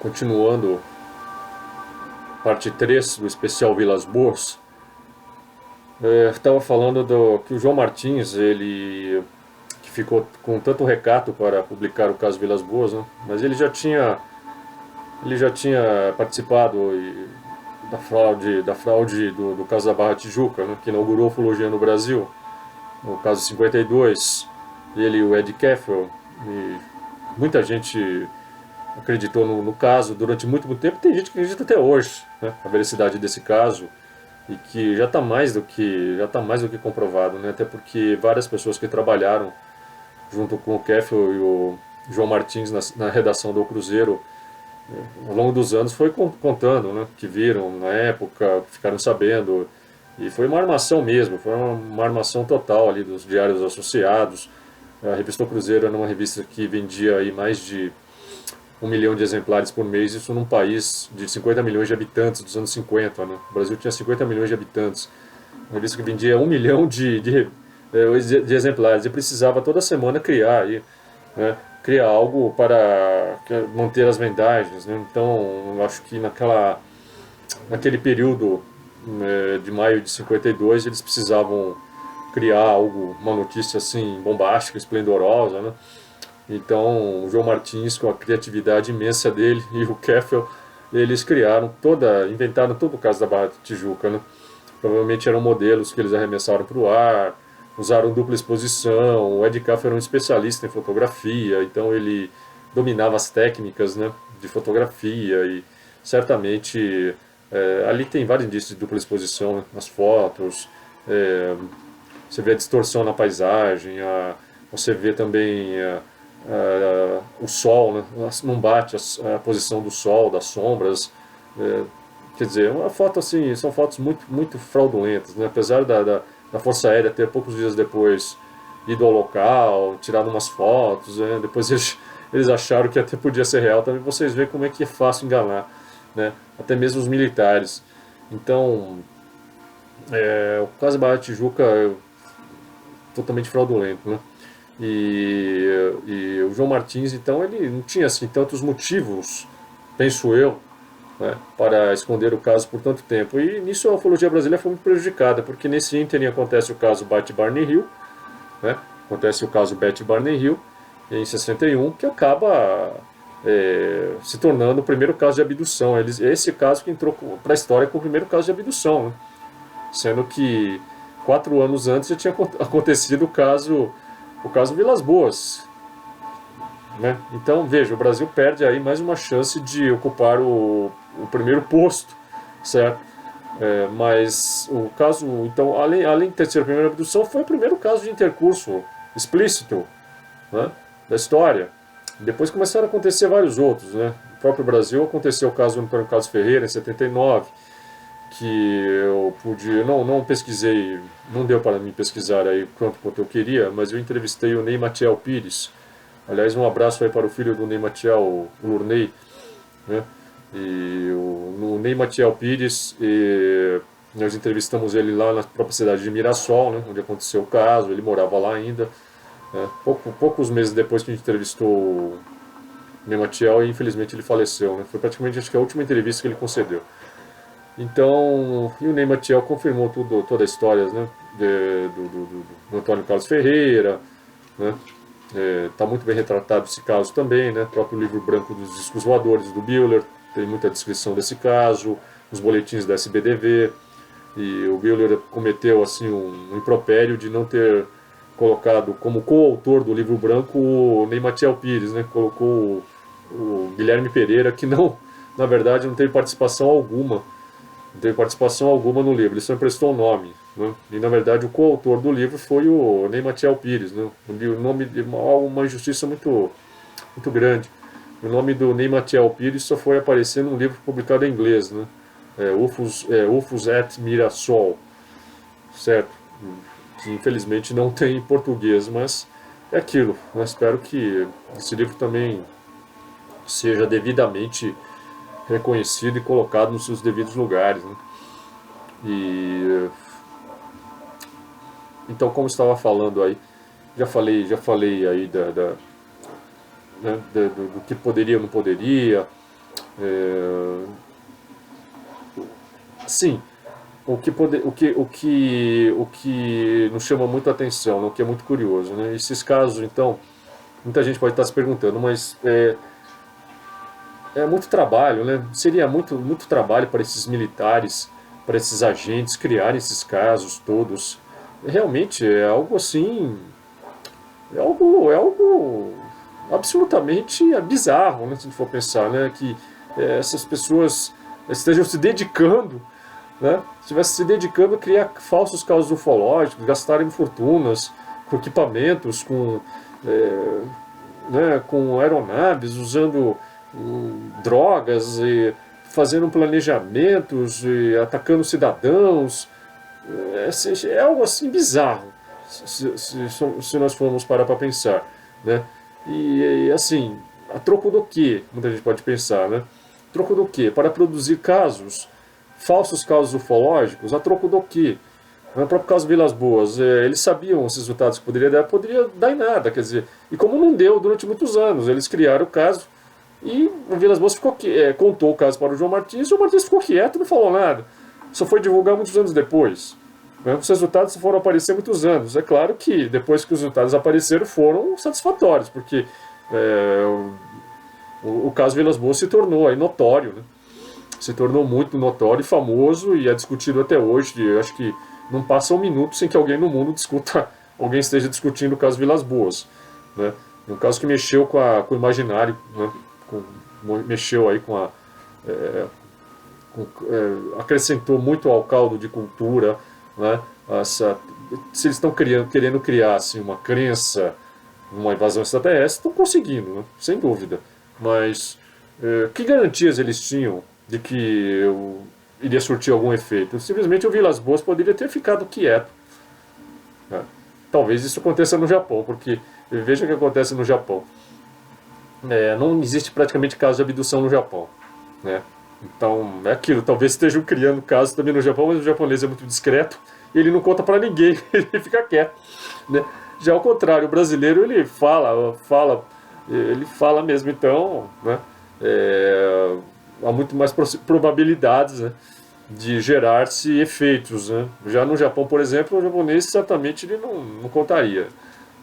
continuando parte 3 do especial Vilas Boas. Estava falando que o João Martins, ele que ficou com tanto recato para publicar o caso Vilas Boas, né? Mas ele já tinha participado da fraude do caso da Barra Tijuca, né? Que inaugurou a ufologia no Brasil, no caso 52, ele e o Ed Keffel, e muita gente acreditou no caso durante muito tempo. Tem gente que acredita até hoje, né, a veracidade desse caso, e que já está mais do que comprovado, né, até porque várias pessoas que trabalharam junto com o Keffel e o João Martins na redação do Cruzeiro ao longo dos anos foi contando, né, que viram na época, ficaram sabendo, e foi uma armação mesmo, foi uma armação total ali dos diários associados. A revista Cruzeiro era uma revista que vendia aí mais de 1 milhão de exemplares por mês, isso num país de 50 milhões de habitantes dos anos 50, né? O Brasil tinha 50 milhões de habitantes, uma revista que vendia 1 milhão de exemplares, e precisava toda semana criar aí, né? Criar algo para manter as vendagens, né? Então, eu acho que naquele período, de maio de 52, eles precisavam criar algo, uma notícia assim bombástica, esplendorosa, né? Então, o João Martins, com a criatividade imensa dele, e o Keffel, eles inventaram todo o caso da Barra de Tijuca, né? Provavelmente eram modelos que eles arremessaram para o ar, usaram dupla exposição. O Ed Keffel era um especialista em fotografia, então ele dominava as técnicas, né, de fotografia, e certamente ali tem vários indícios de dupla exposição, né, nas fotos. Você vê a distorção na paisagem, você vê também o sol, né? Não bate a posição do sol, das sombras. Quer dizer, uma foto assim, são fotos muito, muito fraudulentas, né? Apesar da Força Aérea ter poucos dias depois ido ao local, tirado umas fotos, né? Depois eles acharam que até podia ser real. Também vocês veem como é que é fácil enganar, né? Até mesmo os militares. Então, o caso da Barra da Tijuca é totalmente fraudulento, né? E o João Martins, então, ele não tinha assim tantos motivos, penso eu, né, para esconder o caso por tanto tempo. E nisso a ufologia brasileira foi muito prejudicada, porque nesse ínterim acontece o caso Betty Barney Hill, né? Acontece o caso Betty Barney Hill em 61, que acaba se tornando o primeiro caso de abdução. Esse caso que entrou para a história como o primeiro caso de abdução, né? Sendo que 4 anos antes já tinha acontecido o caso Vilas Boas, né? Então, veja, o Brasil perde aí mais uma chance de ocupar o primeiro posto, certo? Mas o caso, então, além de ter sido a primeira abdução, foi o primeiro caso de intercurso explícito, né, da história. Depois começaram a acontecer vários outros, né? No próprio Brasil aconteceu o caso do Antônio Carlos Ferreira, em 79, que eu não pesquisei, não deu para mim pesquisar aí quanto eu queria, mas eu entrevistei o Ney Matiel Pires. Aliás, um abraço aí para o filho do Ney Matiel, o Lurney, né? E o Ney Matiel Pires, nós entrevistamos ele lá na própria cidade de Mirassol, né, onde aconteceu o caso. Ele morava lá ainda, né? Poucos meses depois que a gente entrevistou o Ney Matiel, e infelizmente ele faleceu, né? Foi praticamente, acho que a última entrevista que ele concedeu. Então, e o Ney Matiel confirmou toda a história, né, do Antônio Carlos Ferreira, né? Está muito bem retratado esse caso também, né? O próprio livro branco dos discos voadores do Buehler tem muita descrição desse caso, os boletins da SBDV, e o Buehler cometeu assim um impropério de não ter colocado como coautor do livro branco o Ney Matiel Pires, né? Colocou o Guilherme Pereira, que não, na verdade, não teve participação alguma. Não teve participação alguma no livro, ele só emprestou o nome, né? E na verdade o coautor do livro foi o Ney Matiel Pires, né? O nome de uma injustiça muito, muito grande. O nome do Ney Matiel Pires só foi aparecer num livro publicado em inglês, né? UFOs at Mirassol, certo? Que infelizmente não tem em português, mas é aquilo. Eu espero que esse livro também seja devidamente reconhecido e colocado nos seus devidos lugares, né? E então, como estava falando aí, já falei aí né, do que poderia ou não poderia. Sim, o que nos chama muito a atenção, né, o que é muito curioso, né? Esses casos, então, muita gente pode estar se perguntando, mas é muito trabalho, né? Seria muito trabalho para esses militares, para esses agentes criarem esses casos todos. Realmente é algo assim, é algo absolutamente bizarro, né, se a gente for pensar, né? Que essas pessoas estejam se dedicando, né? Estivessem se dedicando a criar falsos casos ufológicos, gastarem fortunas com equipamentos, com aeronaves, usando drogas, e fazendo planejamentos, e atacando cidadãos. É algo assim bizarro, se nós formos parar para pensar, né? Assim, a troco do que? Muita gente pode pensar, né? Troco do que? Para produzir casos, falsos casos ufológicos, a troco do que? No próprio caso Vilas Boas, eles sabiam os resultados que poderia dar em nada, quer dizer, e como não deu durante muitos anos, eles criaram o caso e o Vilas Boas contou o caso para o João Martins, e o João Martins ficou quieto, não falou nada. Só foi divulgar muitos anos depois. Né? Os resultados foram aparecer muitos anos. É claro que depois que os resultados apareceram foram satisfatórios, porque o caso Vilas Boas se tornou aí notório, né? Se tornou muito notório e famoso e é discutido até hoje. Eu acho que não passa um minuto sem que alguém no mundo alguém esteja discutindo o caso Vilas Boas, né? Um caso que mexeu com o imaginário, né? Mexeu aí acrescentou muito ao caldo de cultura, né? Se eles estão querendo criar assim, uma crença, uma invasão extraterrestre, estão conseguindo, né? Sem dúvida. Mas que garantias eles tinham de que eu iria surtir algum efeito? Simplesmente o Vilas Boas poderia ter ficado quieto, né? Talvez isso aconteça no Japão, porque veja o que acontece no Japão. Não existe praticamente caso de abdução no Japão, né? Então é aquilo, talvez estejam criando casos também no Japão, mas o japonês é muito discreto e ele não conta para ninguém, ele fica quieto, né? Já ao contrário, o brasileiro ele fala mesmo, então, né? Há muito mais probabilidades, né, de gerar-se efeitos, né? Já no Japão, por exemplo, o japonês certamente ele não contaria.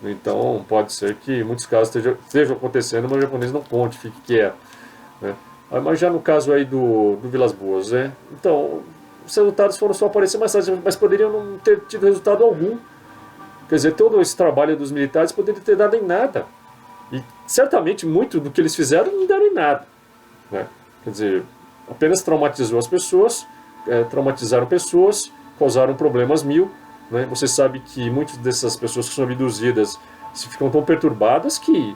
Então pode ser que em muitos casos estejam acontecendo, mas o japonês não conte, fique quieto, né? Mas já no caso aí do Vilas Boas, né? Então, os resultados foram só aparecer mais tarde, mas poderiam não ter tido resultado algum. Quer dizer, todo esse trabalho dos militares poderia ter dado em nada. E certamente muito do que eles fizeram não deram em nada, né? Quer dizer, apenas traumatizou as pessoas, traumatizaram pessoas, causaram problemas mil, né? Você sabe que muitas dessas pessoas que são abduzidas ficam tão perturbadas que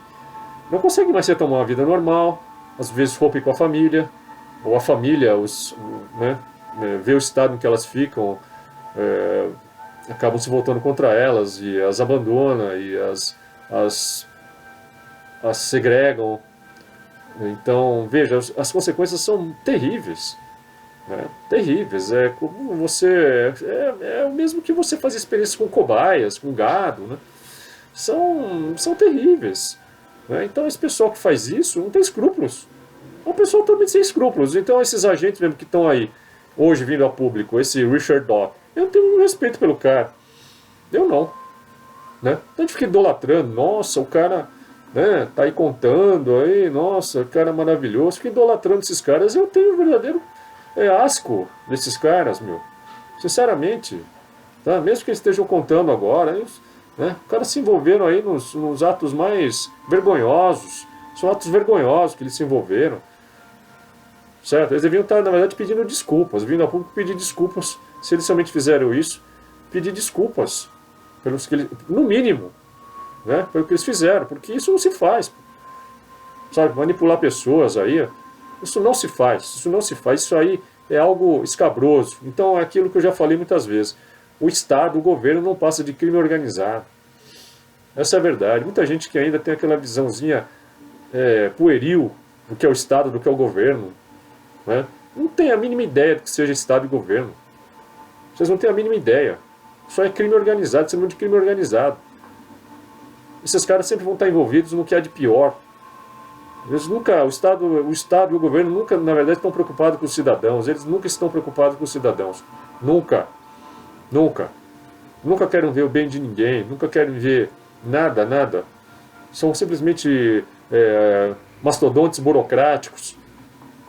não conseguem mais retomar uma vida normal, às vezes rompem com a família, ou a família né, vê o estado em que elas ficam, acabam se voltando contra elas e as abandona e as segregam. Então, veja, as consequências são terríveis, né? Terríveis. É como o mesmo que você faz experiência com cobaias, com gado, né? São terríveis, né? Então esse pessoal que faz isso não tem escrúpulos. É um pessoal totalmente sem escrúpulos. Então esses agentes mesmo que estão aí hoje vindo a público, esse Richard Dodd, eu tenho um respeito pelo cara. Eu não, né? Então a gente fica idolatrando, nossa, o cara, né, tá aí contando aí, nossa, o cara é maravilhoso, fica idolatrando esses caras. Eu tenho um verdadeiro asco desses caras, meu. Sinceramente, tá? Mesmo que eles estejam contando agora, né, os caras se envolveram aí nos atos mais vergonhosos. São atos vergonhosos que eles se envolveram. Certo? Eles deviam estar, na verdade, pedindo desculpas, vindo a público pedir desculpas, se eles somente fizeram isso, pedir desculpas, no mínimo, né, pelo que eles fizeram, porque isso não se faz. Sabe, manipular pessoas aí, isso não se faz, isso aí é algo escabroso. Então é aquilo que eu já falei muitas vezes, o Estado, o governo não passa de crime organizado. Essa é a verdade. Muita gente que ainda tem aquela visãozinha pueril do que é o Estado, do que é o governo, né? Não tem a mínima ideia do que seja Estado e governo. Vocês não têm a mínima ideia. Isso é crime organizado, isso é muito de crime organizado. Esses caras sempre vão estar envolvidos no que há de pior. Eles nunca, o Estado e o governo nunca, na verdade, estão preocupados com os cidadãos. Eles nunca estão preocupados com os cidadãos. Nunca. Nunca. Nunca querem ver o bem de ninguém. Nunca querem ver nada, nada. São simplesmente mastodontes burocráticos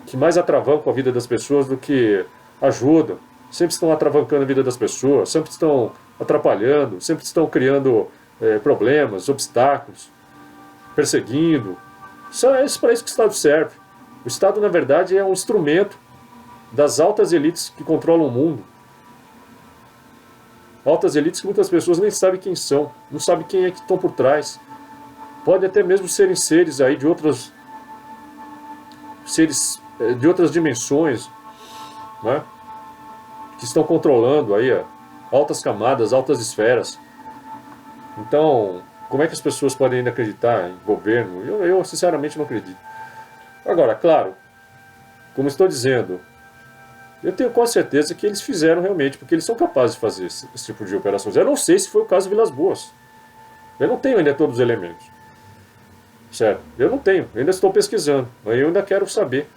que mais atravancam a vida das pessoas do que ajudam. Sempre estão atravancando a vida das pessoas, sempre estão atrapalhando, sempre estão criando problemas, obstáculos, perseguindo. É para isso que o Estado serve. O Estado, na verdade, é um instrumento das altas elites que controlam o mundo. Altas elites que muitas pessoas nem sabem quem são, não sabem quem é que estão por trás. Pode até mesmo serem seres aí de outras dimensões, né, que estão controlando aí altas camadas, altas esferas. Então, como é que as pessoas podem ainda acreditar em governo? Eu sinceramente não acredito. Agora, claro, como estou dizendo, eu tenho quase certeza que eles fizeram realmente, porque eles são capazes de fazer esse tipo de operações. Eu não sei se foi o caso de Vilas Boas. Eu não tenho ainda todos os elementos. Certo? Eu não tenho, eu ainda estou pesquisando. Eu ainda quero saber.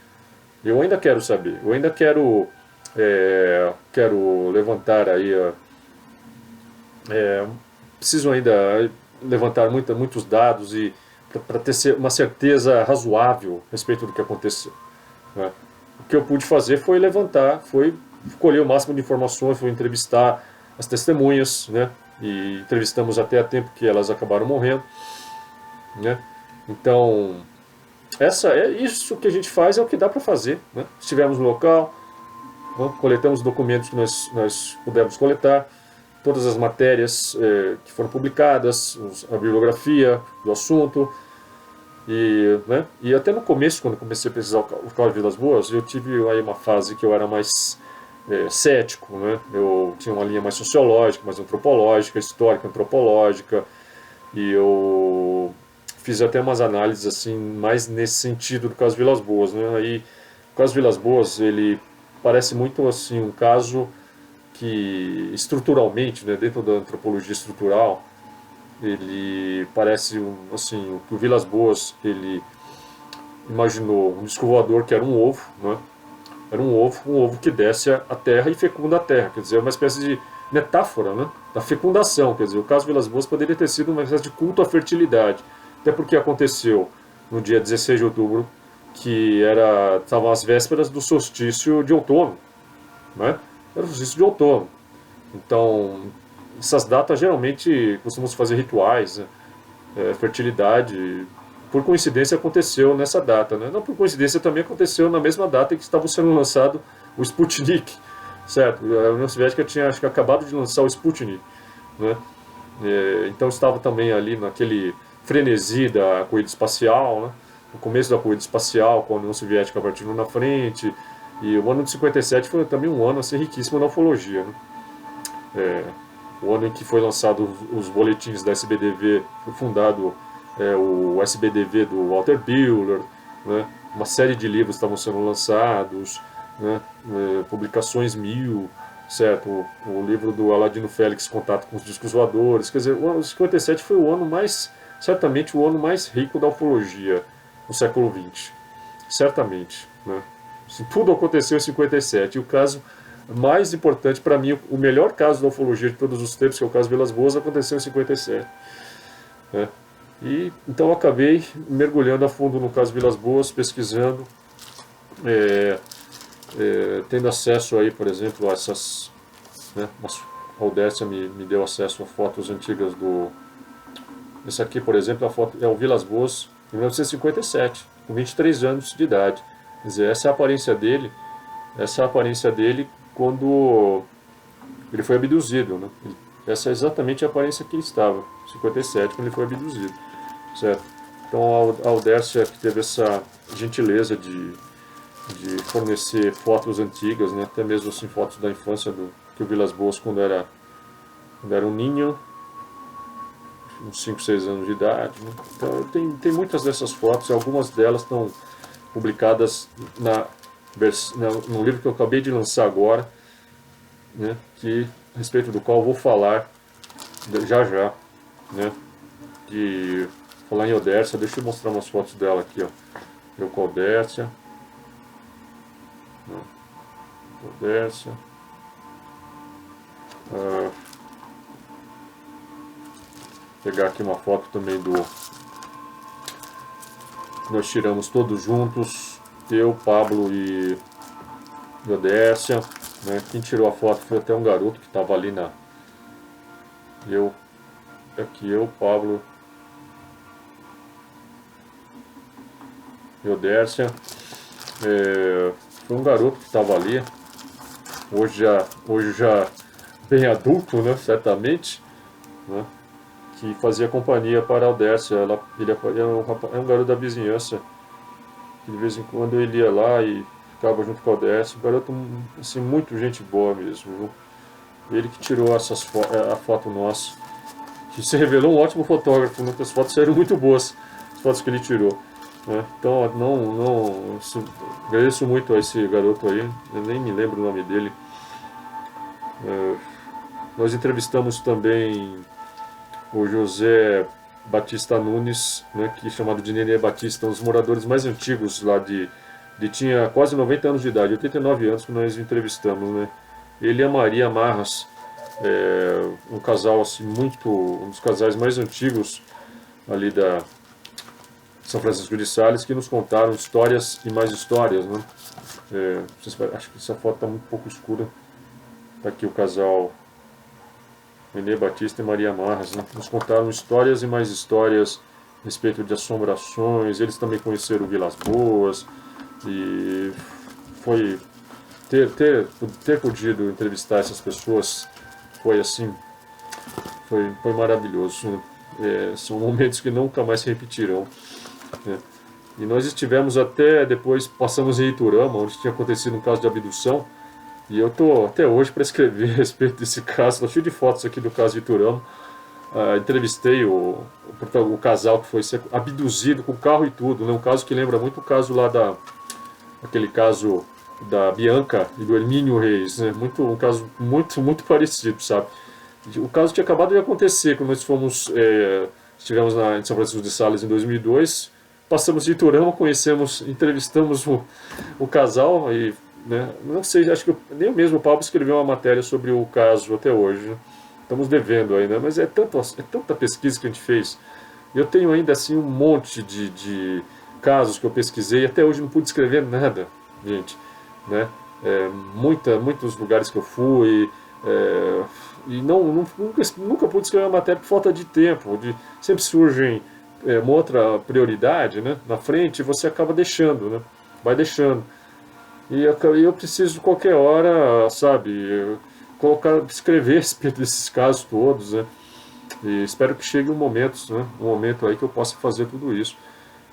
Eu ainda quero saber. Eu ainda quero levantar aí. Preciso ainda levantar muitos dados e para ter uma certeza razoável a respeito do que aconteceu. Né? O que eu pude fazer foi levantar, foi colher o máximo de informações, foi entrevistar as testemunhas, né? E entrevistamos até a tempo que elas acabaram morrendo, né? Então, isso que a gente faz é o que dá para fazer, né? Estivemos no local, coletamos documentos que nós pudemos coletar, todas as matérias que foram publicadas, a bibliografia do assunto, né? E até no começo, quando comecei a pesquisar o caso de Vilas Boas, eu tive aí uma fase que eu era mais cético, né? Eu tinha uma linha mais sociológica, mais antropológica, histórica, antropológica, e eu fiz até umas análises assim mais nesse sentido do caso Vilas Boas, né? Aí o caso Vilas Boas, ele parece muito assim um caso que estruturalmente, né, dentro da antropologia estrutural, ele parece assim o que o Vilas Boas ele imaginou um disco voador que era um ovo, né? Era um ovo que desce à terra e fecunda a terra, quer dizer, é uma espécie de metáfora, né, da fecundação, quer dizer, o caso Vilas Boas poderia ter sido uma espécie de culto à fertilidade, até porque aconteceu no dia 16 de outubro, que estavam as vésperas do solstício de outono, né? Era o solstício de outono. Então, essas datas geralmente costumam fazer rituais, né? Fertilidade. Por coincidência aconteceu nessa data, né? Não por coincidência também aconteceu na mesma data em que estava sendo lançado o Sputnik, certo? A União Soviética tinha, acho que, acabado de lançar o Sputnik, né? Então estava também ali naquele frenesi da corrida espacial, né? No começo da corrida espacial, com a União Soviética partindo na frente, e o ano de 57 foi também um ano assim, riquíssimo na ufologia, né? O ano em que foi lançado os boletins da SBDV, foi fundado o SBDV do Walter Buehler, né? Uma série de livros estavam sendo lançados, né? Publicações 1000, certo? O livro do Aladino Félix, Contato com os Discos Voadores, quer dizer, o 57 foi o ano mais, certamente o ano mais rico da ufologia no século XX, certamente, né? Tudo aconteceu em 57, e o caso mais importante para mim, o melhor caso da ufologia de todos os tempos, que é o caso Vilas Boas, aconteceu em 57, né? E então eu acabei mergulhando a fundo no caso Vilas Boas, pesquisando, tendo acesso aí, por exemplo, a essas, né, a Odécia me deu acesso a fotos antigas esse aqui, por exemplo, a foto é o Vilas Boas em 1957, com 23 anos de idade. Quer dizer, essa é a aparência dele quando ele foi abduzido, né? Essa é exatamente a aparência que ele estava, 57, quando ele foi abduzido, certo? Então a Odécia que teve essa gentileza de fornecer fotos antigas, né? Até mesmo assim fotos da infância que o Vilas Boas quando era um ninho, uns 5, 6 anos de idade, né? Então tem muitas dessas fotos, algumas delas estão publicadas no livro que eu acabei de lançar agora, né, a respeito do qual eu vou falar já, né, de falar em Odécia. Deixa eu mostrar umas fotos dela aqui, ó. Eu com a Odécia. Odécia. Pegar aqui uma foto também do... Nós tiramos todos juntos. Eu, Pablo e Odécia. Né? Quem tirou a foto foi até um garoto que estava ali na... Aqui eu, Pablo e Odécia. Foi um garoto que estava ali. Hoje já bem adulto, né? Certamente. Né? Que fazia companhia para a Odécia. Ele é um garoto da vizinhança. Que de vez em quando ele ia lá e ficava junto com a Odécia. Um garoto assim, muito gente boa mesmo. Viu? Ele que tirou a foto nossa. Que se revelou um ótimo fotógrafo. Né? As fotos saíram muito boas. As fotos que ele tirou. Né? Então, agradeço muito a esse garoto aí. Eu nem me lembro o nome dele. Nós entrevistamos também o José Batista Nunes, né, que é chamado de Nenê Batista, um dos moradores mais antigos lá tinha quase 90 anos de idade, 89 anos que nós entrevistamos, né. Ele e a Maria Marras, um casal assim um dos casais mais antigos ali da São Francisco de Sales, que nos contaram histórias e mais histórias, né. Acho que essa foto está um pouco escura. Está aqui o casal Nenê Batista e Maria Marras, né? Nos contaram histórias e mais histórias a respeito de assombrações. Eles também conheceram Vilas Boas. E foi ter podido entrevistar essas pessoas foi assim, foi maravilhoso, né? São momentos que nunca mais se repetirão, né? E nós estivemos depois, passamos em Iturama, onde tinha acontecido um caso de abdução. E eu estou até hoje para escrever a respeito desse caso. Estou cheio de fotos aqui do caso de Iturama. Entrevistei o casal que foi abduzido com carro e tudo, né? Um caso que lembra muito o caso lá aquele caso da Bianca e do Hermínio Reis, né? Um caso muito parecido, sabe? O caso tinha acabado de acontecer quando nós estivemos em São Francisco de Sales em 2002. Passamos de Iturama, entrevistamos o casal e... Né? Não sei, acho que nem mesmo o Pablo escreveu uma matéria sobre o caso até hoje, né? Estamos devendo ainda, mas é tanta pesquisa que a gente fez. Eu tenho ainda assim um monte de casos que eu pesquisei, até hoje não pude escrever nada, gente, né? Muitos lugares que eu fui, e nunca pude escrever uma matéria por falta de tempo. Sempre surgem uma outra prioridade, né, na frente, e você acaba deixando, né? Vai deixando. E eu preciso de qualquer hora, sabe, escrever a respeito desses casos todos, né? E espero que chegue um momento, né? Um momento aí que eu possa fazer tudo isso.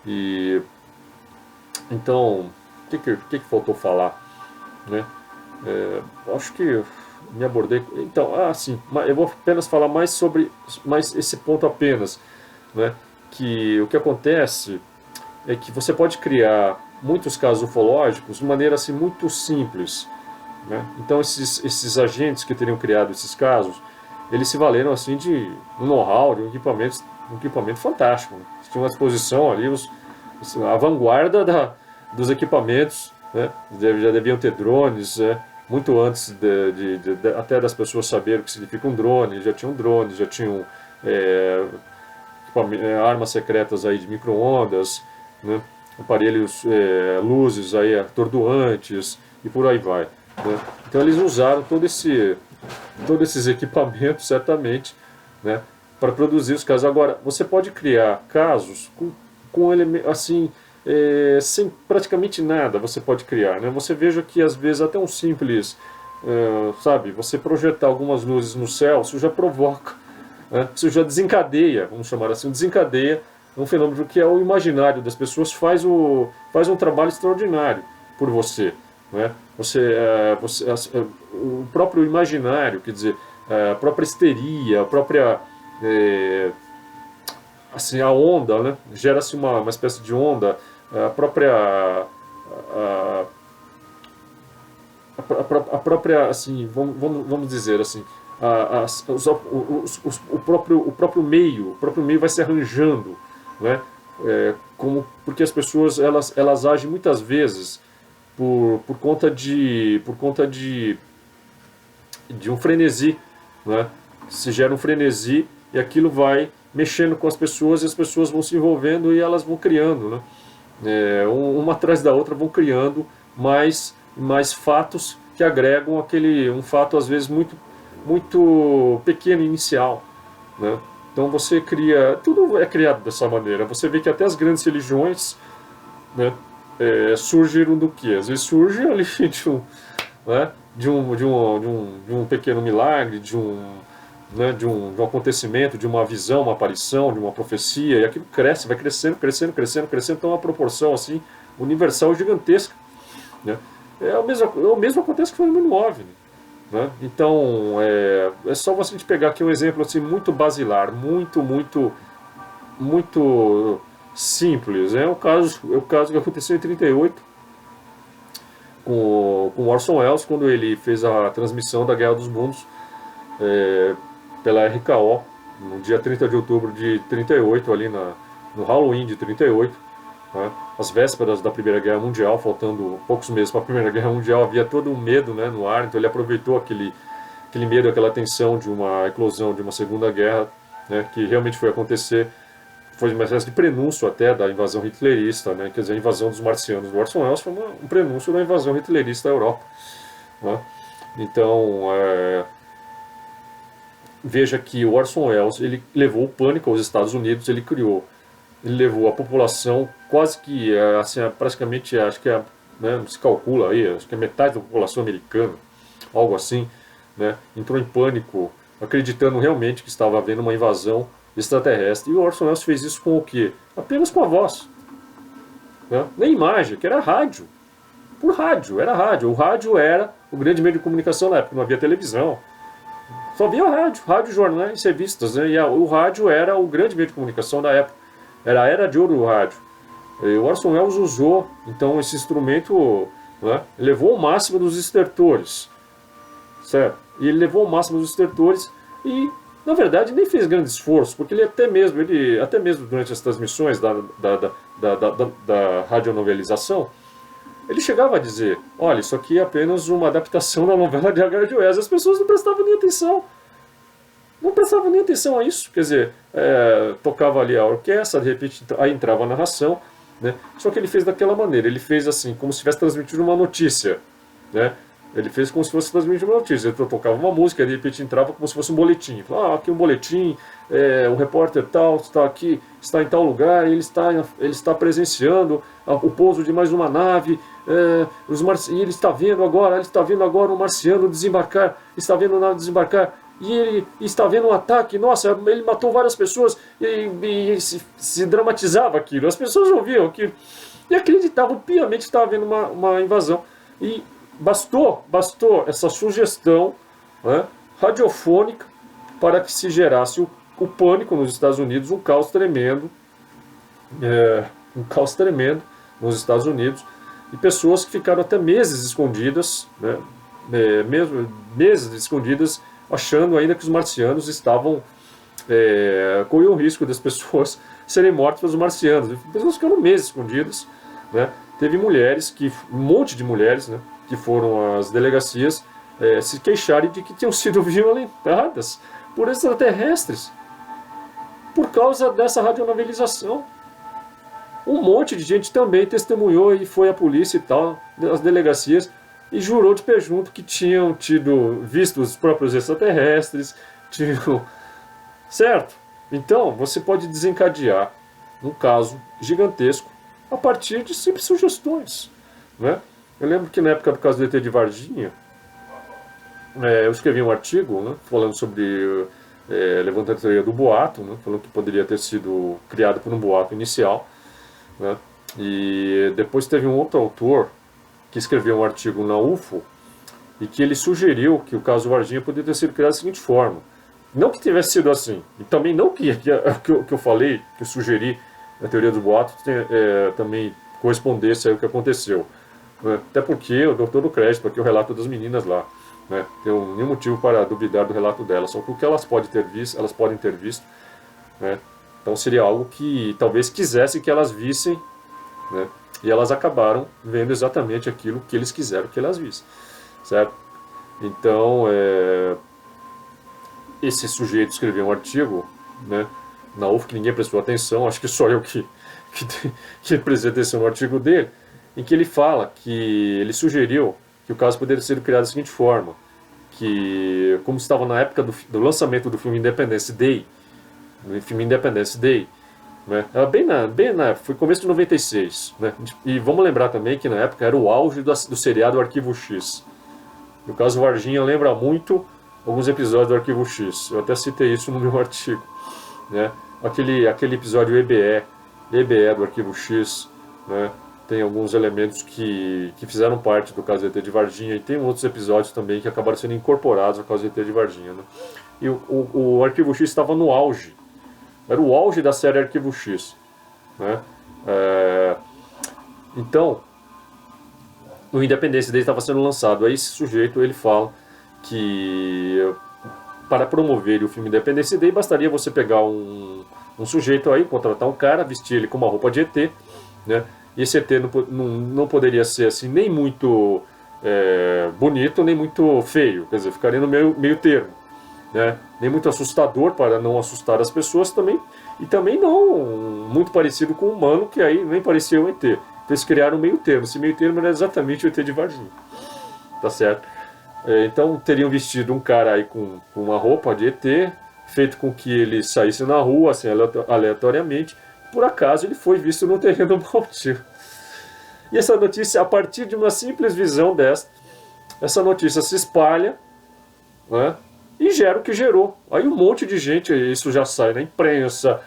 E então, o que faltou falar, né? Acho que me abordei. Então, sim, eu vou apenas falar mais sobre esse ponto apenas, né? Que o que acontece é que você pode criar muitos casos ufológicos de maneira assim muito simples, né? Então esses agentes que teriam criado esses casos, eles se valeram assim de um know-how, de um equipamento fantástico, né? Tinha uma exposição ali, a vanguarda dos equipamentos, né? Já deviam ter drones, né? Muito antes até das pessoas saberem o que significa um drone, já tinham drones, já tinham armas secretas aí de micro-ondas, né? Aparelhos, luzes aí, atordoantes e por aí vai, né? Então eles usaram todos esses equipamentos, certamente, né, para produzir os casos. Agora, você pode criar casos com assim, sem praticamente nada você pode criar, né? Você veja que às vezes até um simples, sabe, você projetar algumas luzes no céu, isso já provoca, né? Isso já desencadeia, vamos chamar assim, desencadeia um fenômeno que é o imaginário das pessoas, faz um trabalho extraordinário por você, né? O próprio imaginário, quer dizer, a própria histeria, a própria assim, a onda, né? Gera-se uma espécie de onda, a própria assim, vamos dizer assim, o próprio meio vai se arranjando, né, porque as pessoas elas agem muitas vezes por conta de um frenesi, né? Se gera um frenesi e aquilo vai mexendo com as pessoas e as pessoas vão se envolvendo e elas vão criando, né? Uma atrás da outra vão criando mais fatos que agregam um fato às vezes muito pequeno inicial, né? Então você cria, tudo é criado dessa maneira. Você vê que até as grandes religiões, né, surgiram do que? Às vezes surge ali né, de um pequeno milagre, né, de um acontecimento, de uma visão, uma aparição, de uma profecia, e aquilo cresce, vai crescendo, crescendo, crescendo, crescendo, então é uma proporção assim universal gigantesca, né? O mesmo acontece com o fenômeno OVNI, né? Então é só você pegar aqui um exemplo assim muito basilar, muito simples. É o caso que aconteceu em 38 com Orson Welles, quando ele fez a transmissão da Guerra dos Mundos pela RKO, no dia 30 de outubro de 38, ali no Halloween de 38, né, às vésperas da Primeira Guerra Mundial, faltando poucos meses para a Primeira Guerra Mundial, havia todo um medo, né, no ar, então ele aproveitou aquele medo, aquela tensão de uma eclosão de uma Segunda Guerra, né, que realmente foi acontecer. Foi uma espécie de prenúncio até da invasão hitlerista, né? Quer dizer, a invasão dos marcianos do Orson Welles foi um prenúncio da invasão hitlerista da Europa, né? Então, veja que o Orson Welles ele levou o pânico aos Estados Unidos, ele levou a população quase que, assim, praticamente, acho que né, se calcula aí, acho que é metade da população americana, algo assim, né? Entrou em pânico, acreditando realmente que estava havendo uma invasão extraterrestre. E o Orson Welles fez isso com o quê? Apenas com a voz, né? Nem imagem, que era rádio. Por rádio, era rádio. O rádio era o grande meio de comunicação na época, não havia televisão. Só havia rádio, jornais, revistas, né? E o rádio era o grande meio de comunicação da época. Era a era de ouro do rádio. E o Orson Welles usou, então, esse instrumento, né? Levou ao máximo dos estertores, certo? E ele levou ao máximo dos estertores e, na verdade, nem fez grande esforço, porque ele até mesmo durante as transmissões da radionovelização, ele chegava a dizer, olha, isso aqui é apenas uma adaptação da novela de H.G. Wells. As pessoas não prestavam nem atenção. Não prestavam nem atenção a isso. Quer dizer, tocava ali a orquestra, de repente aí entrava a narração, né? Só que ele fez daquela maneira, ele fez assim, como se estivesse transmitindo uma notícia, né? Ele fez como se fosse transmitir uma notícia. Ele tocava uma música, de repente entrava como se fosse um boletim. Aqui um boletim, o repórter tal está aqui, está em tal lugar, ele está presenciando o pouso de mais uma nave, e ele está vendo agora um marciano desembarcar, está vendo a nave desembarcar, e ele está vendo um ataque, nossa, ele matou várias pessoas, e se dramatizava aquilo. As pessoas ouviam aquilo e acreditavam piamente que estava havendo uma invasão. E bastou essa sugestão, né, radiofônica para que se gerasse o pânico nos Estados Unidos, um caos tremendo nos Estados Unidos, e pessoas que ficaram até meses escondidas, né, meses escondidas, achando ainda que os marcianos corriam o risco das pessoas serem mortas pelos marcianos. Pessoas ficaram meses escondidas, né. Teve um monte de mulheres, né, que foram às delegacias se queixarem de que tinham sido violentadas por extraterrestres por causa dessa radionovelização. Um monte de gente também testemunhou e foi à polícia e tal, às delegacias, e jurou de pé junto que tinham visto os próprios extraterrestres, certo? Então, você pode desencadear um caso gigantesco a partir de simples sugestões, né? Eu lembro que na época do caso do ET de Varginha, eu escrevi um artigo, né, falando sobre levantando a teoria do boato, né, falando que poderia ter sido criado por um boato inicial, né, e depois teve um outro autor que escreveu um artigo na UFO e que ele sugeriu que o caso Varginha poderia ter sido criado da seguinte forma: não que tivesse sido assim, e também não que eu falei, que eu sugeri na teoria do boato também correspondesse ao que aconteceu. Até porque eu dou todo o crédito aqui o relato das meninas lá, né? Tenho nenhum motivo para duvidar do relato delas, só que o que elas podem ter visto, né, Então seria algo que talvez quisesse que elas vissem, né? E elas acabaram vendo exatamente aquilo que eles quiseram que elas vissem, certo? Então, esse sujeito escreveu um artigo, né, na UF que ninguém prestou atenção, acho que só eu que prestei atenção no artigo dele, em que ele fala que ele sugeriu que o caso poderia ser criado da seguinte forma, que como estava na época do lançamento do filme Independence Day, no filme Independence Day, né, era bem na época, foi começo de 96, né, e vamos lembrar também que na época era o auge do seriado Arquivo X. No caso Varginha lembra muito alguns episódios do Arquivo X, eu até citei isso no meu artigo, né, aquele episódio EBE do Arquivo X, né, tem alguns elementos que fizeram parte do caso ET de Varginha, e tem outros episódios também que acabaram sendo incorporados ao caso ET de Varginha, né. E o Arquivo X estava no auge, era o auge da série Arquivo X, né. Então, o Independência dele estava sendo lançado, aí esse sujeito ele fala que para promover o filme Independence Day bastaria você pegar um sujeito aí, contratar um cara, vestir ele com uma roupa de ET, né? E esse ET não poderia ser assim nem muito bonito, nem muito feio, quer dizer, ficaria no meio termo, né? Nem muito assustador para não assustar as pessoas também, e também não muito parecido com o humano, que aí nem parecia um ET. Então eles criaram um meio termo, esse meio termo era exatamente o ET de Varginha, tá certo? Então teriam vestido um cara aí com uma roupa de ET, feito com que ele saísse na rua, assim, aleatoriamente. Por acaso ele foi visto no terreno baldio. E essa notícia, a partir de uma simples visão dessa, essa notícia se espalha, né, e gera o que gerou. Aí um monte de gente, isso já sai na imprensa,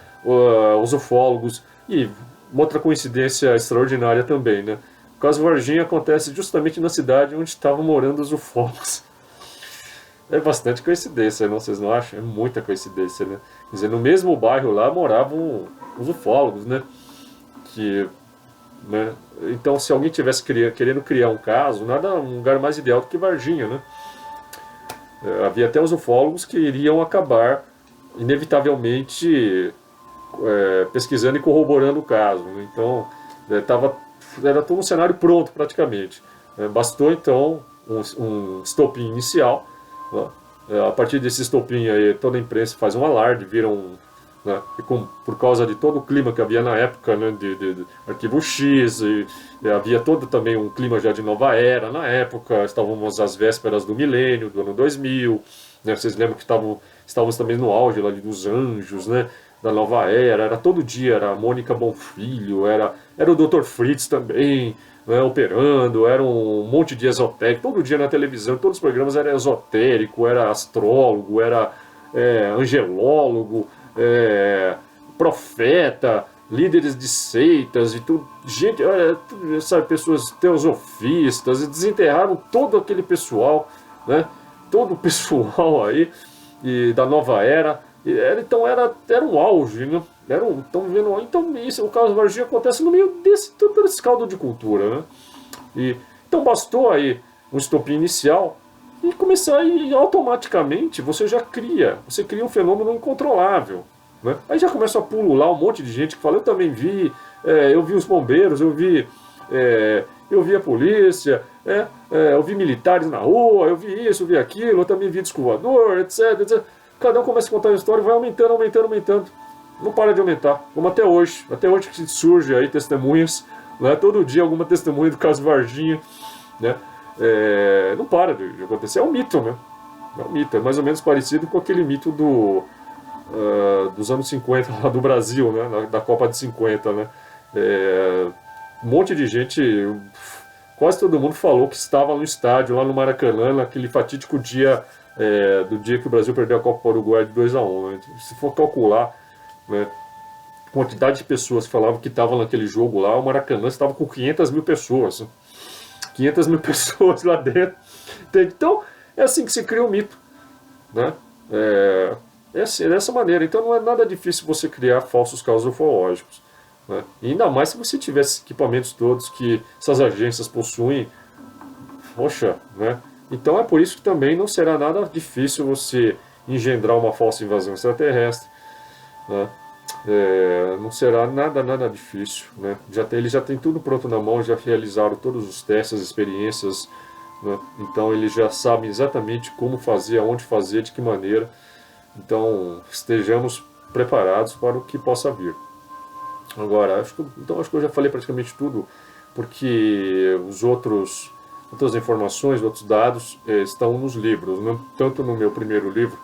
os ufólogos, e uma outra coincidência extraordinária também, né? O caso Varginha acontece justamente na cidade onde estavam morando os ufólogos. É bastante coincidência, não? Vocês não acham? É muita coincidência, né? Quer dizer, no mesmo bairro lá moravam os ufólogos, né? Né? Então, se alguém tivesse querendo criar um caso, nada um lugar mais ideal do que Varginha, né? Havia até os ufólogos que iriam acabar, inevitavelmente, pesquisando e corroborando o caso, né? Então, era todo um cenário pronto praticamente. Bastou então um estopim inicial, né? A partir desse estopim aí toda a imprensa faz um alarde, viram, né? E por causa de todo o clima que havia na época, né? de Arquivo X, e havia todo também um clima já de nova era na época, estávamos às vésperas do milênio, do ano 2000, né? Vocês lembram que estávamos também no auge lá dos anjos, né? Da nova era todo dia, era a Mônica Bonfilho, era o Dr. Fritz também, né, operando, era um monte de esotérico, todo dia na televisão, todos os programas era esotérico, era astrólogo, era angelólogo, profeta, líderes de seitas e tudo, gente, sabe, pessoas teosofistas, e desenterraram todo aquele pessoal, né, todo o pessoal aí e da nova era. Então era um auge, né? Então isso, o caso Varginha acontece no meio todo esse caldo de cultura, né? Então bastou aí um estopim inicial e começar, e automaticamente você cria um fenômeno incontrolável, né? Aí já começa a pulular um monte de gente que fala, eu também vi, eu vi os bombeiros, eu vi a polícia, eu vi militares na rua, eu vi isso, eu vi aquilo, eu também vi disco voador, etc, etc. Cada um começa a contar uma história e vai aumentando, aumentando, aumentando. Não para de aumentar, como até hoje. Até hoje que surge aí testemunhas, né? Todo dia alguma testemunha do caso Varginha, né? Não para de acontecer. É um mito, né? É um mito. É mais ou menos parecido com aquele mito dos anos 50 lá do Brasil, né? Da Copa de 50, né? Um monte de gente, quase todo mundo falou que estava no estádio, lá no Maracanã, naquele fatídico dia... do dia que o Brasil perdeu a Copa para o Uruguai de 2-1, né? Se for calcular, né, a quantidade de pessoas que falavam que estavam naquele jogo lá, o Maracanã estava com 500 mil pessoas. 500 mil pessoas lá dentro. Então, é assim que se cria um mito, né? Assim, dessa maneira. Então não é nada difícil você criar falsos casos ufológicos, né? E ainda mais se você tiver esses equipamentos todos que essas agências possuem. Poxa, né? Então é por isso que também não será nada difícil você engendrar uma falsa invasão extraterrestre, né? Não será nada difícil, né? Eles já têm tudo pronto na mão, já realizaram todos os testes, as experiências, né? Então eles já sabem exatamente como fazer, aonde fazer, de que maneira. Então estejamos preparados para o que possa vir. Agora, acho que eu já falei praticamente tudo, porque outras informações, outros dados estão nos livros, né? Tanto no meu primeiro livro,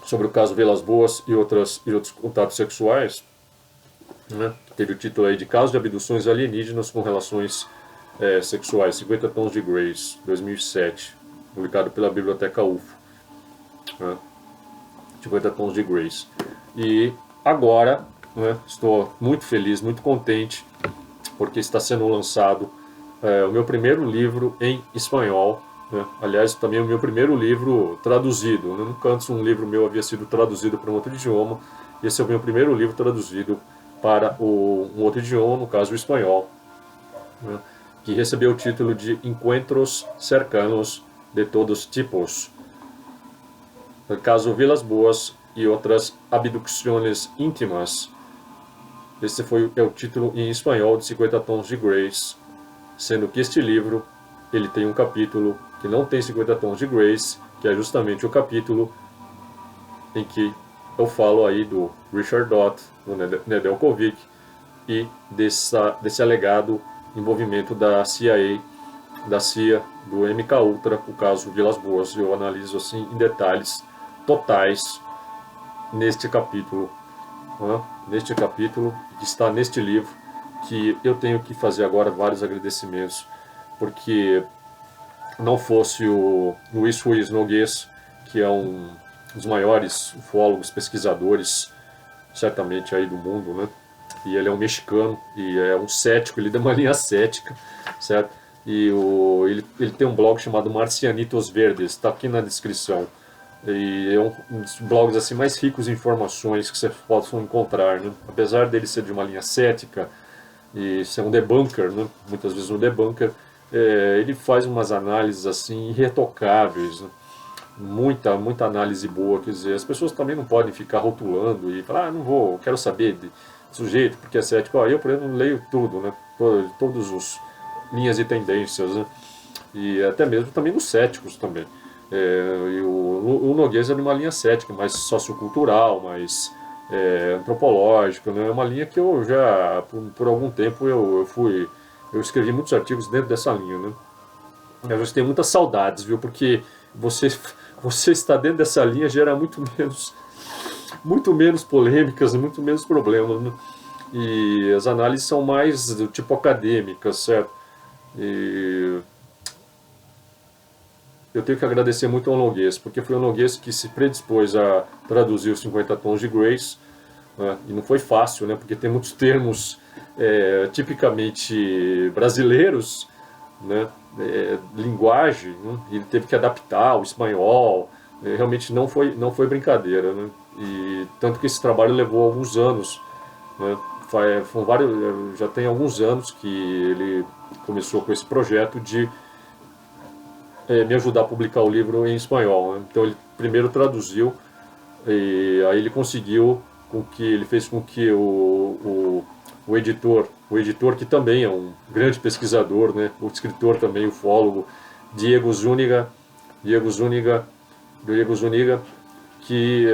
sobre o caso Vilas Boas e outros contatos sexuais, né? Teve o título aí de Casos de Abduções Alienígenas com Relações Sexuais, 50 Tons de Grace, 2007, publicado pela Biblioteca UFO, né? 50 Tons de Grace. E agora, né, estou muito feliz, muito contente, porque está sendo lançado o meu primeiro livro em espanhol, né? Aliás, também o meu primeiro livro traduzido, né? Nunca antes um livro meu havia sido traduzido para um outro idioma. Esse é o meu primeiro livro traduzido para um outro idioma, no caso o espanhol, né? Que recebeu o título de Encuentros Cercanos de Todos Tipos. No caso Vilas Boas e outras abducciones íntimas. Esse é o título em espanhol de 50 Tons de Grace, sendo que este livro ele tem um capítulo que não tem 50 Tons de Grace, que é justamente o capítulo em que eu falo aí do Richard Dott, do Nedeljkovic, e desse alegado envolvimento da CIA, do MK Ultra, o caso Vilas Boas. Eu analiso assim em detalhes totais neste capítulo, né? Neste capítulo que está neste livro, que eu tenho que fazer agora vários agradecimentos, porque não fosse o Luiz Ruiz Noguês, que é um dos maiores ufólogos, pesquisadores, certamente aí do mundo, né? E ele é um mexicano e é um cético, ele dá uma linha cética, certo? E ele tem um blog chamado Marcianitos Verdes, está aqui na descrição. E é um dos blogs assim, mais ricos em informações que você possa encontrar, né? Apesar dele ser de uma linha cética e ser um debunker, né? Muitas vezes um debunker, ele faz umas análises assim irretocáveis, né? Muita análise boa, quer dizer, as pessoas também não podem ficar rotulando e falar, não vou, quero saber de sujeito porque é cético. Eu, por exemplo, leio tudo, né? Todos os linhas e tendências, né? E até mesmo também nos céticos também. E o Noguês é de uma linha cética, mais sociocultural, mais antropológica, né? É uma linha que eu já, por algum tempo, eu escrevi muitos artigos dentro dessa linha, né? Eu já tenho muitas saudades, viu? Porque você, você está dentro dessa linha gera muito menos polêmicas e muito menos problemas, né? E as análises são mais do tipo acadêmicas, certo? E eu tenho que agradecer muito ao Noguês, porque foi o Noguês que se predispôs a traduzir os 50 Tons de Grace, né? E não foi fácil, né? Porque tem muitos termos tipicamente brasileiros, né? Linguagem, né? Ele teve que adaptar o espanhol, realmente não foi brincadeira, né? E tanto que esse trabalho levou alguns anos, né? Já tem alguns anos que ele começou com esse projeto de me ajudar a publicar o livro em espanhol, né? Então ele primeiro traduziu e aí ele fez com que o editor que também é um grande pesquisador, né? O escritor também, ufólogo, Diego Zúñiga, Diego Zúñiga, que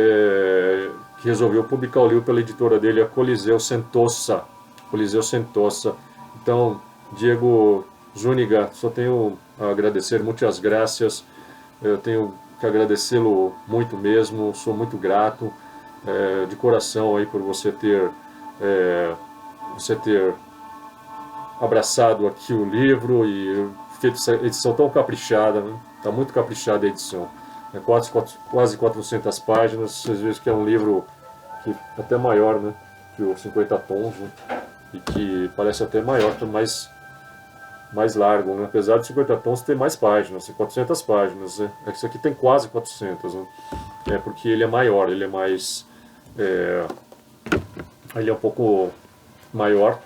resolveu publicar o livro pela editora dele, a Coliseu Sentosa. Coliseu Sentosa. Então, Diego Zúñiga, só tenho a agradecer, muitas graças. Eu tenho que agradecê-lo muito mesmo, sou muito grato de coração aí por você ter abraçado aqui o livro e feito essa edição tão caprichada, né? Tá muito caprichada a edição. Quase 400 páginas, vocês veem que é um livro que é até maior, né, que o 50 Tons, né, e que parece até maior, mais largo, né? Apesar de 50 Tons ter mais páginas, tem 400 páginas, né? Esse aqui tem quase 400, né? Porque ele é maior, ele é um pouco maior,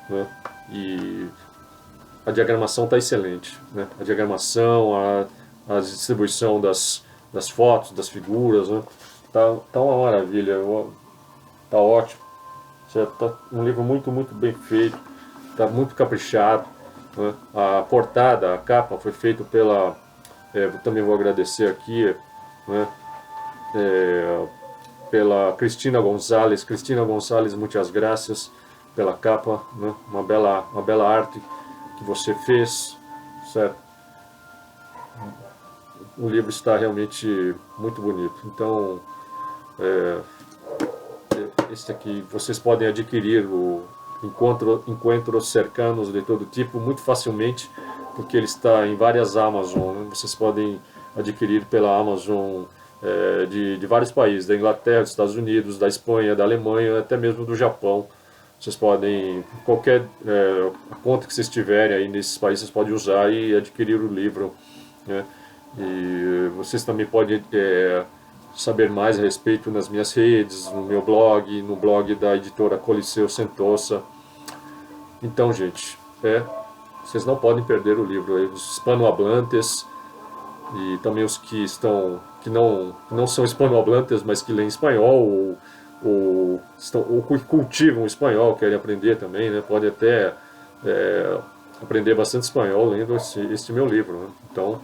né? E a diagramação está excelente, né? A diagramação, a distribuição das fotos, das figuras, né? tá uma maravilha, tá ótimo, certo? Tá um livro muito bem feito, tá muito caprichado, né? A portada, a capa foi feita pela, também vou agradecer aqui, né? É, pela Cristina Gonzalez, muitas graças pela capa, né? Uma bela arte que você fez, certo? O livro está realmente muito bonito. Então, esse aqui vocês podem adquirir o Encontros Cercanos de todo tipo muito facilmente, porque ele está em várias Amazon, né? Vocês podem adquirir pela Amazon de vários países, da Inglaterra, dos Estados Unidos, da Espanha, da Alemanha, até mesmo do Japão. Vocês podem, qualquer conta que vocês tiverem aí nesses países, vocês podem usar e adquirir o livro, né? E vocês também podem saber mais a respeito nas minhas redes, no meu blog, no blog da editora Coliceu Sentosa. Então, gente, vocês não podem perder o livro. Os hispanohablantes e também os que não são hispanohablantes, mas que leem espanhol ou que cultivam o espanhol, querem aprender também, né? Podem até aprender bastante espanhol lendo este meu livro, né? Então,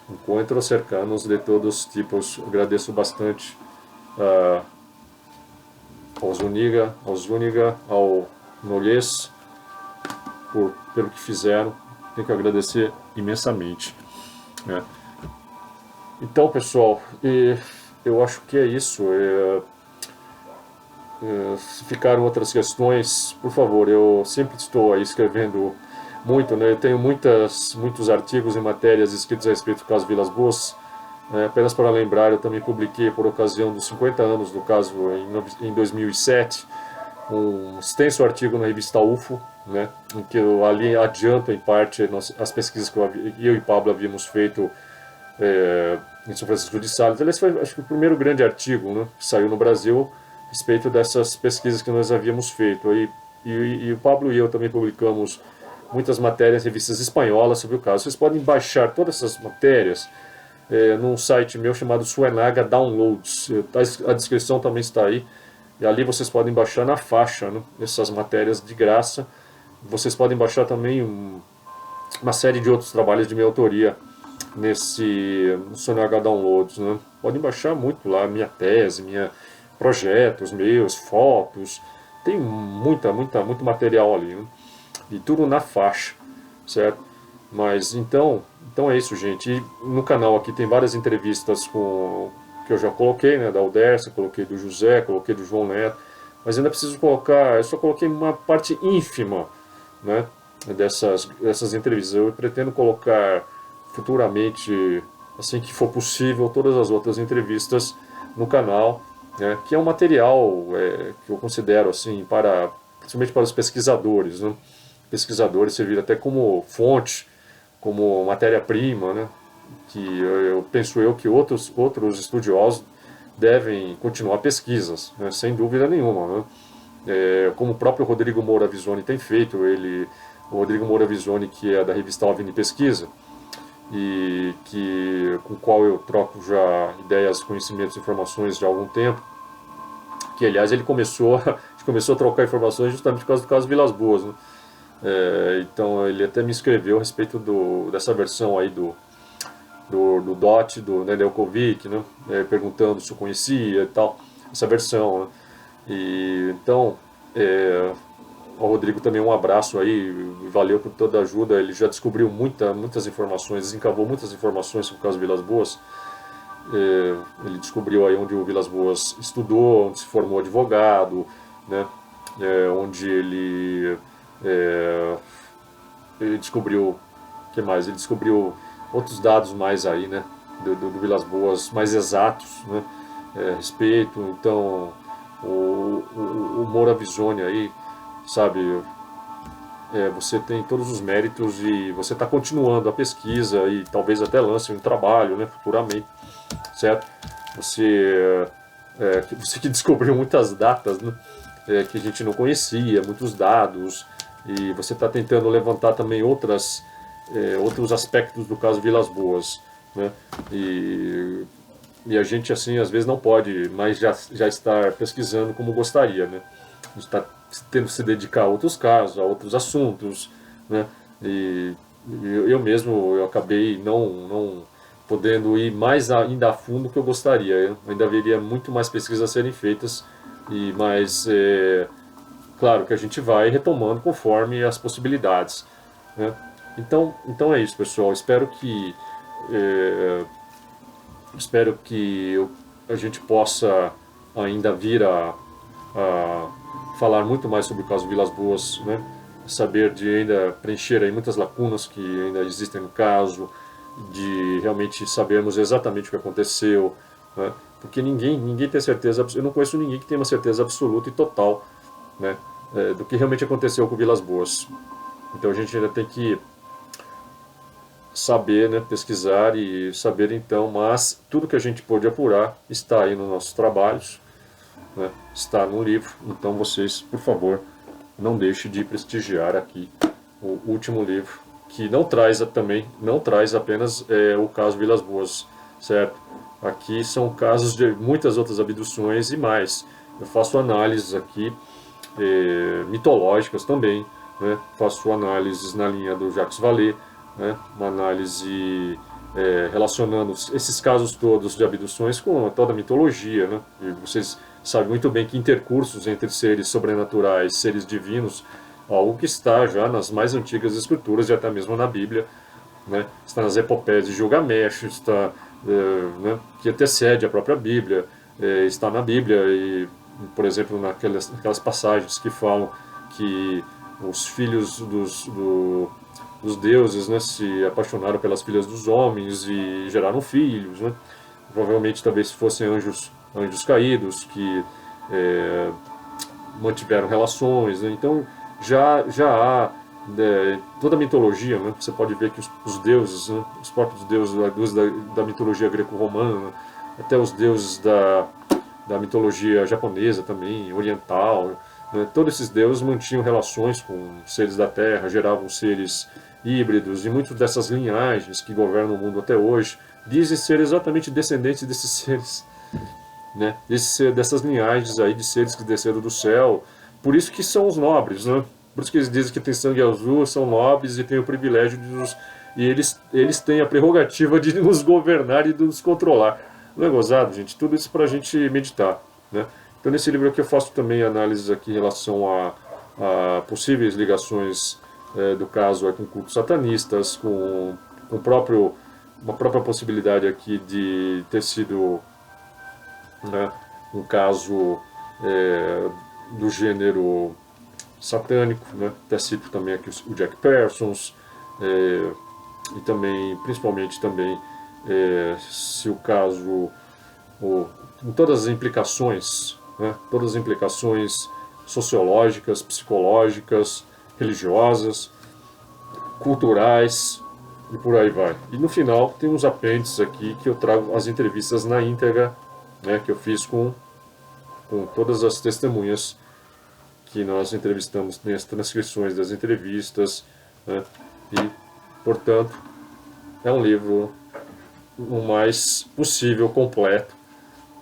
Encontros Cercanos de todos os tipos. Eu agradeço bastante ao Zúñiga, ao Noguês, pelo que fizeram. Tenho que agradecer imensamente, né? Então, pessoal, eu acho que é isso. Se ficaram outras questões, por favor, eu sempre estou aí escrevendo muito, né? Eu tenho muitos artigos e matérias escritos a respeito do caso Vilas Boas. Apenas para lembrar, eu também publiquei, por ocasião dos 50 anos do caso, em 2007, um extenso artigo na revista UFO, né? Em que eu ali adianto, em parte, as pesquisas que eu e Pablo havíamos feito em São Francisco de Sales. Aliás, foi, acho que, o primeiro grande artigo, né, que saiu no Brasil a respeito dessas pesquisas que nós havíamos feito. E o Pablo e eu também publicamos muitas matérias em revistas espanholas sobre o caso. Vocês podem baixar todas essas matérias num site meu chamado Suenaga Downloads. A descrição também está aí. E ali vocês podem baixar na faixa, né, essas matérias de graça. Vocês podem baixar também uma série de outros trabalhos de minha autoria nesse Suenaga Downloads, né? Podem baixar muito lá, minha tese, projetos meus, fotos. Tem muito material ali, né? E tudo na faixa, certo? Mas então é isso, gente. E no canal aqui tem várias entrevistas que eu já coloquei, né? Da Aldersa, coloquei do José, coloquei do João Neto. Mas ainda preciso colocar, eu só coloquei uma parte ínfima, né? Dessas entrevistas. Eu pretendo colocar futuramente, assim que for possível, todas as outras entrevistas no canal, né? Que é um material que eu considero assim principalmente para os pesquisadores, né? Pesquisadores servir até como fonte, como matéria-prima, né? Que eu penso que outros estudiosos devem continuar pesquisas, né? Sem dúvida nenhuma, né? Como o próprio Rodrigo Moura Visoni tem feito, o Rodrigo Moura Visoni, que é da revista OVNI Pesquisa, e com o qual eu troco já ideias, conhecimentos, informações de algum tempo, que aliás ele começou a trocar informações justamente por causa do caso Vilas Boas, né? Então ele até me escreveu a respeito dessa versão aí do DOT, do Nedeljkovic, né? Perguntando se eu conhecia e tal, essa versão, né? E então ao Rodrigo também um abraço aí, valeu por toda a ajuda. Ele já descobriu muitas informações, desencavou muitas informações sobre o caso Vilas Boas. Ele descobriu aí onde o Vilas Boas estudou, onde se formou advogado, né? Onde ele descobriu, que mais? Ele descobriu outros dados mais aí, né? Do Vilas Boas, mais exatos, né? A respeito. Então, o Moura Visoni aí, sabe, você tem todos os méritos e você está continuando a pesquisa e talvez até lance um trabalho, né, futuramente, certo? Você que descobriu muitas datas, né, que a gente não conhecia, muitos dados, e você está tentando levantar também outros aspectos do caso Vilas Boas, né? E E a gente, assim, às vezes não pode mais já estar pesquisando como gostaria, né? A gente está tendo que se dedicar a outros casos, a outros assuntos, né? E eu mesmo eu acabei não podendo ir mais ainda a fundo que eu gostaria. Eu ainda haveria muito mais pesquisas a serem feitas, e mais, claro que a gente vai retomando conforme as possibilidades, né? Então é isso, pessoal. É, espero que a gente possa ainda vir a falar muito mais sobre o caso Vilas Boas, né? Saber de ainda preencher aí muitas lacunas que ainda existem no caso, de realmente sabermos exatamente o que aconteceu, né? Porque ninguém tem certeza, eu não conheço ninguém que tenha uma certeza absoluta e total, né? Do que realmente aconteceu com Vilas Boas. Então a gente ainda tem que saber, né, pesquisar e saber então, mas tudo que a gente pôde apurar está aí nos nossos trabalhos, né, está no livro, então vocês, por favor, não deixem de prestigiar aqui o último livro, que não traz apenas o caso Vilas Boas, certo? Aqui são casos de muitas outras abduções e mais. Eu faço análises aqui mitológicas também, né? Faço análises na linha do Jacques Vallée, né? Uma análise relacionando esses casos todos de abduções com toda a mitologia, né? E vocês sabem muito bem que intercursos entre seres sobrenaturais, seres divinos, algo que está já nas mais antigas escrituras e até mesmo na Bíblia, né? Está nas epopeias de Gilgamesh, está, né, que antecede a própria Bíblia, está na Bíblia e, por exemplo, naquelas passagens que falam que os filhos dos deuses, né, se apaixonaram pelas filhas dos homens e geraram filhos, né? Provavelmente talvez fossem anjos caídos que é, mantiveram relações, né? Então já há toda a mitologia, né? Você pode ver que os deuses, né? Os próprios deuses da mitologia greco-romana, até os deuses da mitologia japonesa também, oriental, né? Todos esses deuses mantinham relações com seres da Terra, geravam seres híbridos, e muitas dessas linhagens que governam o mundo até hoje dizem ser exatamente descendentes desses seres, né? Dessas linhagens aí de seres que desceram do céu. Por isso que são os nobres, né? Por isso que eles dizem que tem sangue azul, são nobres e têm o privilégio de nos... E eles têm a prerrogativa de nos governar e de nos controlar. Não é gozado, gente? Tudo isso para a gente meditar, né? Então nesse livro aqui eu faço também análises aqui em relação a possíveis ligações do caso com cultos satanistas, com uma própria possibilidade aqui de ter sido, né, um caso do gênero satânico, né? Até cito também aqui o Jack Parsons, e também, principalmente também, se o caso, com todas as implicações, né? Todas as implicações sociológicas, psicológicas, religiosas, culturais e por aí vai. E no final tem uns apêndices aqui que eu trago as entrevistas na íntegra, né, que eu fiz com todas as testemunhas que nós entrevistamos, nas transcrições das entrevistas, né, e, portanto, é um livro o mais possível completo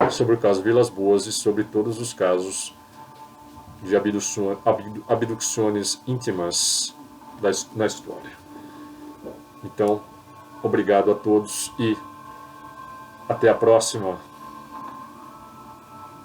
sobre o caso Vilas Boas e sobre todos os casos de abduções íntimas na história. Então, obrigado a todos e até a próxima.